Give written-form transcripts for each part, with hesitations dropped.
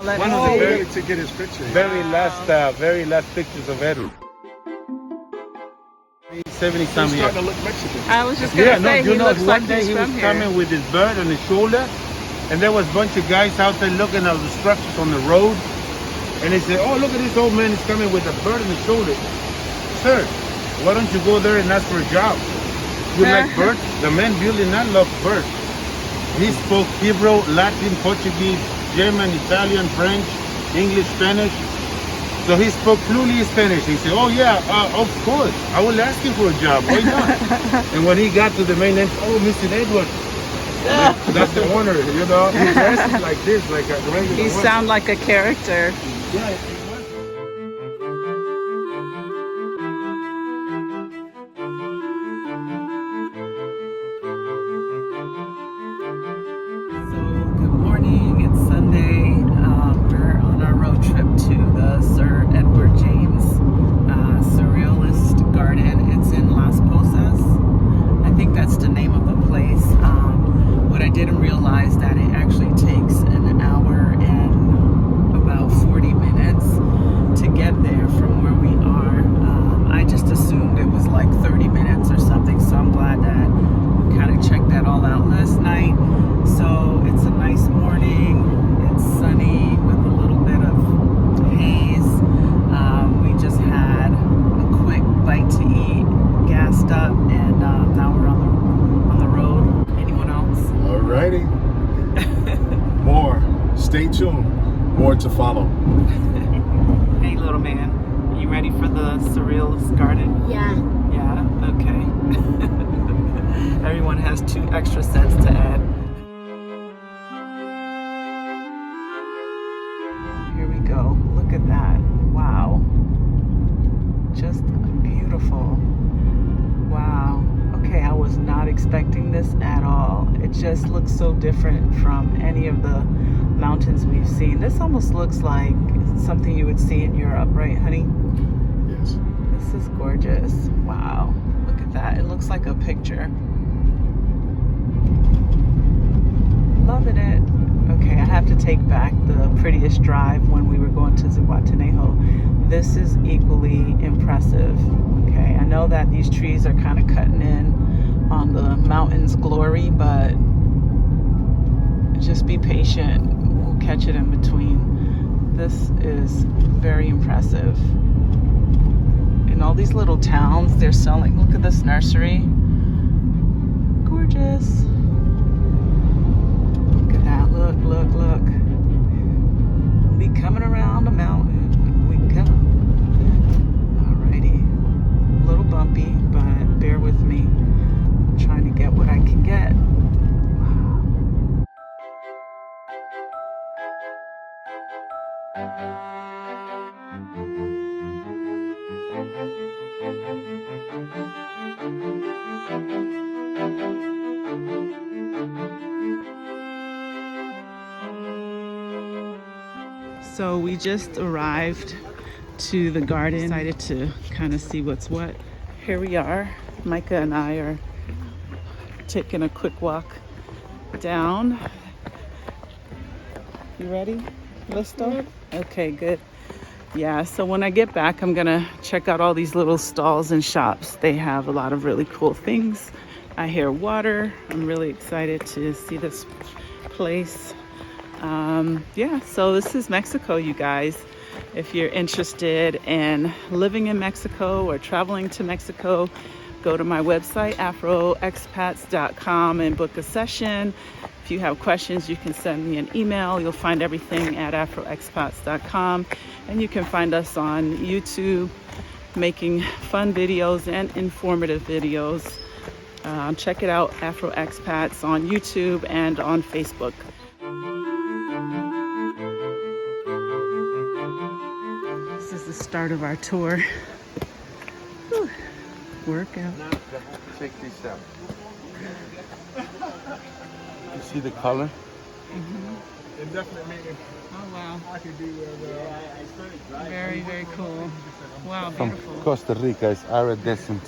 One of the to get his picture. very last pictures of Edward. 70 He's some years. starting to look Mexican. I was just gonna say he looks like one day he's he was from here. coming with his bird on his shoulder, and there was a bunch of guys out there looking at the structures on the road, and they said, "Oh, look at this old man! He's coming with a bird on his shoulder." Sir, why don't you go there and ask for a job? You like birds? The man building that loved birds. He spoke Hebrew, Latin, Portuguese, German, Italian, French, English, Spanish. So he spoke fluently Spanish. He said, "Oh yeah, of course. I will ask him for a job. Why not?" And when he got to the main entrance, "Oh, Mr. Edward." That's the owner, you know. He dresses like this, like a regular. You sound like a character. Yeah. Good morning, it's Sunday. We're on our road trip to the Sir Edward James Surrealist Garden. It's in Las Pozas. I think that's the name of the place. What I didn't realize that it actually takes an hour and about 40 minutes to get there from where we are. I just assumed it was like 30 minutes or something, so I'm glad that we kind of checked that all out last night. So it's a nice morning, it's sunny with a little bit of haze. We just had a quick bite to eat, gassed up, and now we're on the road. Anyone else? Alrighty. More. Stay tuned. More to follow. Hey little man, you ready for the Surrealist Garden? Yeah. Yeah? Okay. Everyone has 2 extra cents to add. Here we go. Look at that. Wow. Just beautiful. Wow. Okay, I was not expecting this at all. It just looks so different from any of the mountains we've seen. This almost looks like something you would see in Europe, right, honey? Yes. This is gorgeous. Wow. Look at that. It looks like a picture. Loving it. Okay, I have to take back the prettiest drive when we were going to Zihuatanejo. This is equally impressive. Okay, I know that these trees are kind of cutting in on the mountain's glory, but just be patient. We'll catch it in between. This is very impressive. In all these little towns, they're selling, look at this nursery. Gorgeous. Look at that, look. We'll be coming around the mountain. We come. Alrighty. A little bumpy, but bear with me. I'm trying to get what I can get. So we just arrived to the garden. Decided to kind of see what's what. Here we are. Micah and I are taking a quick walk down. You ready, Listo? Okay, good. Yeah, so when I get back, I'm gonna check out all these little stalls and shops. They have a lot of really cool things. I hear water. I'm really excited to see this place. Yeah, so this is Mexico, you guys. If you're interested in living in Mexico or traveling to Mexico, go to my website, afroexpats.com, and book a session. If you have questions, you can send me an email. You'll find everything at afroexpats.com. And you can find us on YouTube, making fun videos and informative videos. Check it out, Afro Expats, on YouTube and on Facebook. This is the start of our tour. Whew. Workout. Check this out. You see the color? It definitely made it. Oh wow. I could do Very, very cool. Wow, From beautiful. Costa Rica, it's iridescent.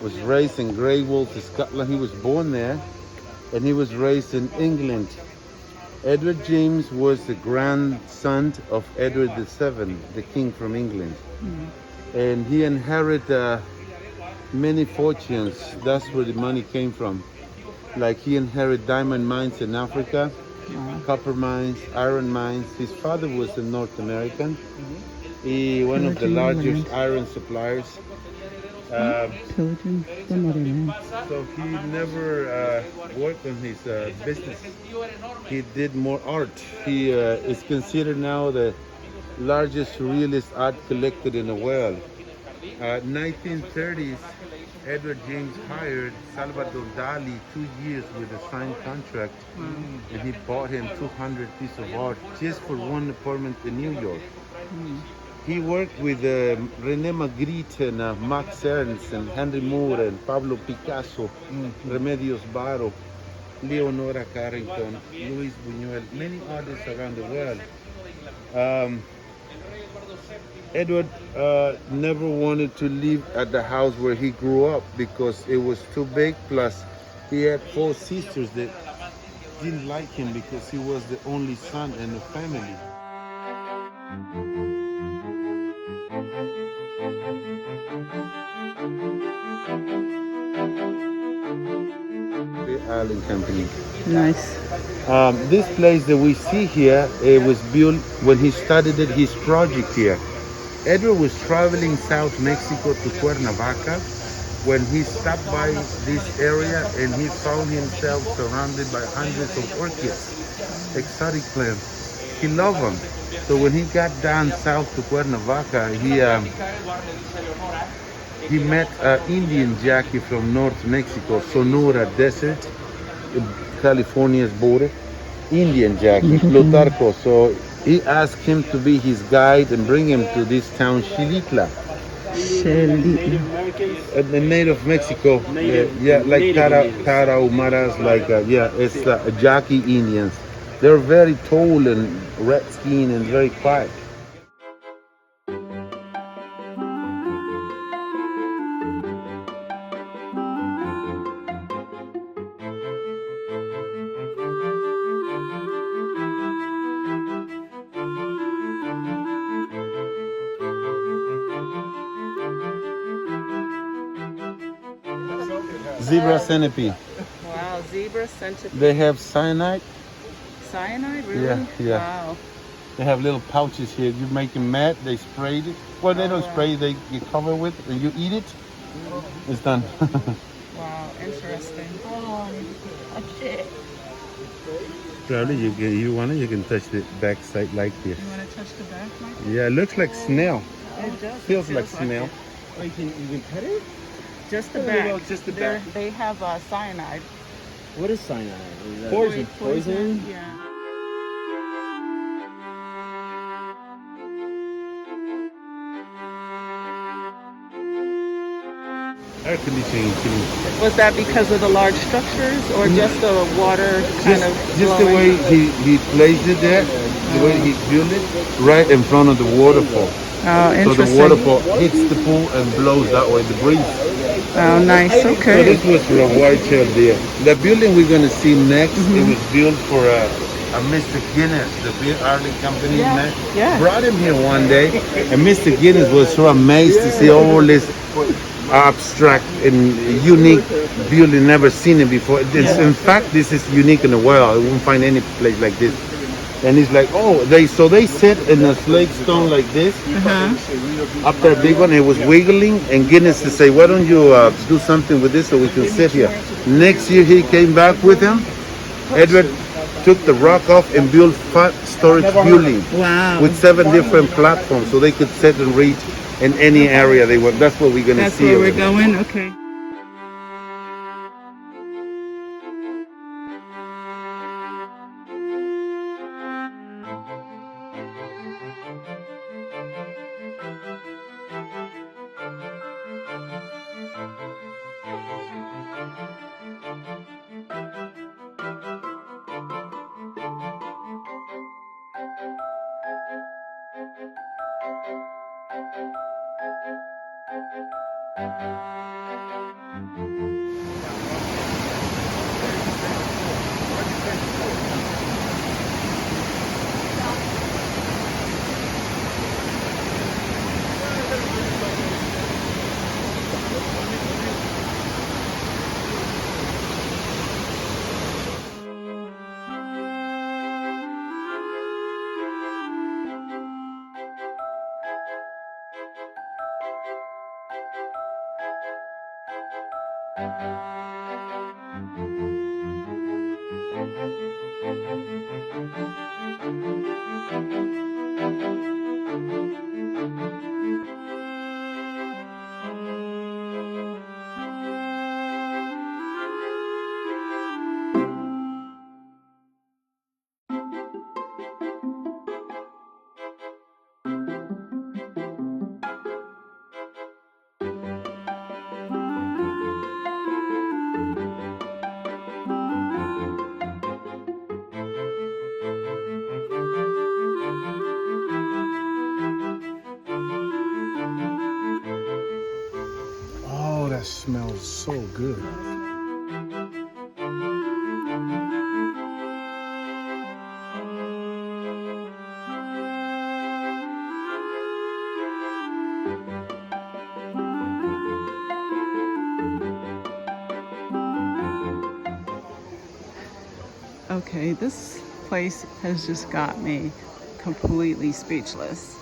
Was raised in Grey Wolf, Scotland. He was born there. and he was raised in England. Edward James was the grandson of Edward VII, the king from England. And he inherited many fortunes. That's where the money came from. Like he inherited diamond mines in Africa, copper mines, iron mines. His father was a North American. One of the largest iron suppliers. So he never worked on his business. He did more art. He is considered now the largest surrealist art collector in the world. 1930s, Edward James hired Salvador Dali 2 years with a signed contract, and he bought him 200 pieces of art just for one apartment in New York. He worked with René Magritte and Max Ernst and Henry Moore and Pablo Picasso, Remedios Varo, Leonora Carrington, Luis Buñuel, many artists around the world. Edward never wanted to live at the house where he grew up because it was too big. Plus, he had 4 sisters that didn't like him because he was the only son in the family. The Island Company. Nice. This place that we see here, it was built when he started his project here. Edward was traveling South Mexico to Cuernavaca when he stopped by this area and he found himself surrounded by hundreds of orchids, exotic plants. He loved them. So when he got down south to Cuernavaca, he met an Indian Jackie from North Mexico, Sonora Desert, California's border. Indian Jackie, Plutarco. So he asked him to be his guide and bring him to this town, Xilitla. The native Mexico, like Tarahumaras, it's Jackie Indians. They're very tall and red skin and very quiet. Zebra centipede. Wow, zebra centipede. They have cyanide. Cyanide, really? Yeah. Wow. They have little pouches here. You make them mad, they spray it. Well, they don't spray it, you cover with and you eat it. It's done. Wow, interesting. Oh, shit. Probably you can touch the back side like this. You want to touch the back, Michael? Yeah, it looks like snail. It does. Feels like snail. Oh, you can pet it? Just the Oh, back. well, just the back. They have cyanide. What is cyanide? Is that Poison? Yeah. Air conditioning. Was that because of the large structures or just the water kind of Just the way he placed it there, the way he built it, right in front of the waterfall. Oh, So the interesting. waterfall hits the pool and blows that way, the breeze. Oh, nice. So Okay. this was for a white-tailed deer. The building we're going to see next, it was built for a Mr. Guinness, the beer Ireland company. Yeah. Brought him here one day, and Mr. Guinness was so amazed to see all this abstract and unique building, never seen it before. In fact, this is unique in the world. You won't find any place like this. And he's like, they sit in a slate stone like this. Up there, big one. It was wiggling, and Guinness to say, why don't you do something with this so we can sit here? Next year he came back with him. Edward took the rock off and built 5 storage building Wow. with 7 different platforms, so they could sit and read in any area they want. That's what we're gonna That's see. where over we're there. going? Okay. Oh, that smells so good. Okay, this place has just got me completely speechless.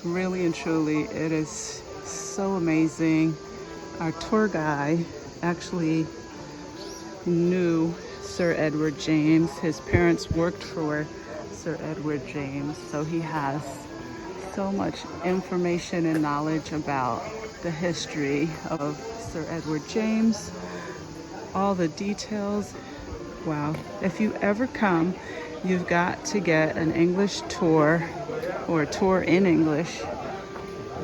Really and truly, it is so amazing. Our tour guide actually knew Sir Edward James. His parents worked for Sir Edward James, so he has so much information and knowledge about the history of Sir Edward James, all the details. Wow. If you ever come, you've got to get an English tour or a tour in English.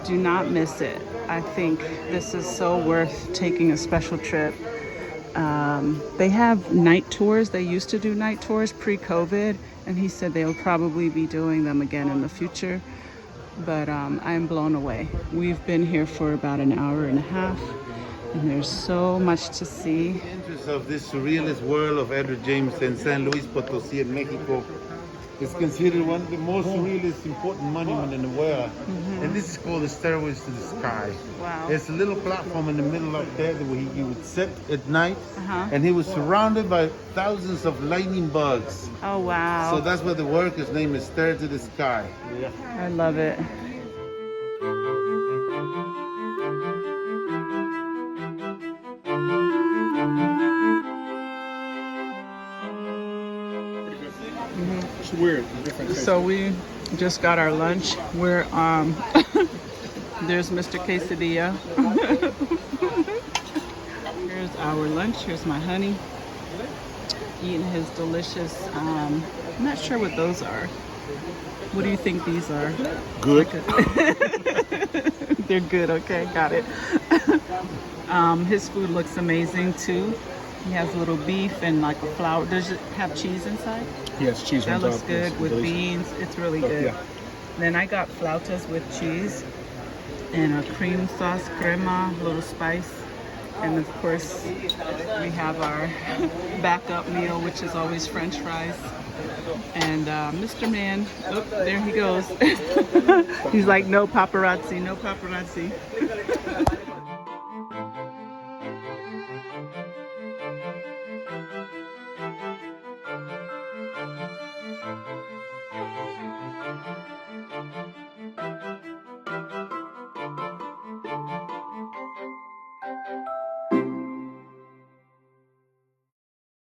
Do not miss it. I think this is so worth taking a special trip. They have night tours. They used to do night tours pre-COVID, and he said they'll probably be doing them again in the future. But I'm blown away. We've been here for about an hour and a half, and there's so much to see. The entrance of this surrealist world of Edward James in San Luis Potosí in Mexico is considered one of the most surrealist important monuments in the world. And this is called the Stairways to the Sky. Wow. There's a little platform in the middle up there where he would sit at night, and he was surrounded by thousands of lightning bugs. Oh, wow. So that's why the worker's name is Stair to the Sky. I love it. It's weird. So we just got our lunch. We're there's Mr. Quesadilla. Here's our lunch. Here's my honey. Eating his delicious. I'm not sure what those are. What do you think these are? Good. They're good. Okay, got it. His food looks amazing too. He has a little beef and like a flour. Does it have cheese inside? Yes, cheese That on looks top. good Yes, with delicious. beans. It's really good. Yeah. Then I got flautas with cheese and a cream sauce, crema, a little spice. And of course, we have our backup meal, which is always French fries. And Mr. Man, oh, there he goes. He's like, no paparazzi, no paparazzi.